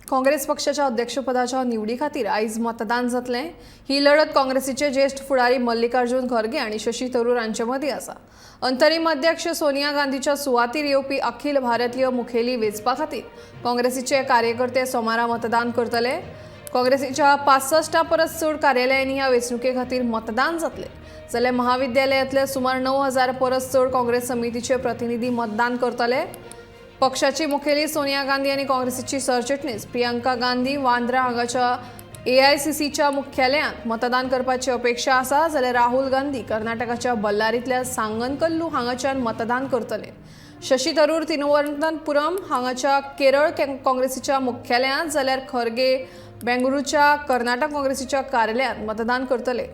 काँग्रेस पक्षाच्या अध्यक्षपदाच्या निवडी खातीर आयज मतदान जातले। ही लढत काँग्रेसीचे ज्येष्ठ फुडारी मल्लिकार्जुन खरगे आणि शशी थरूर हांचे मदीं आसा। अंतरीम अध्यक्ष सोनिया गांधीच्या सुवातेर येवपी अखिल भारतीय मुखेली वेंचपा खातीर काँग्रेसीचे कार्यकर्ते सोमारा मतदान करतले। काँग्रेसीच्या 65 परस चड कार्यालयांनी ह्या वेंचणुके खातीर मतदान जातले, जाल्यार महाविद्यालयांतले सुमार 9000 परस चड काँग्रेस समितीचे प्रतिनिधी मतदान करतले। पक्षाची मुखेली सोनिया गांधी आणि काँग्रेसीची सरचिटणीस प्रियंका गांधी वांद्रा हांगाच्या AICCच्या मुख्यालयांत मतदान करपाची अपेक्षा आसा, जाल्यार राहुल गांधी कर्नाटकाच्या बल्लारींतल्या सांगनकल्लू हांगाच्यान मतदान करतले। शशी थरूर तिरुवनंतपुरम हांगाच्या केरळ काँग्रेसीच्या मुख्यालयांत, जाल्यार खरगे बेंगळुरूच्या कर्नाटक काँग्रेसीच्या कार्यालयांत मतदान करतले।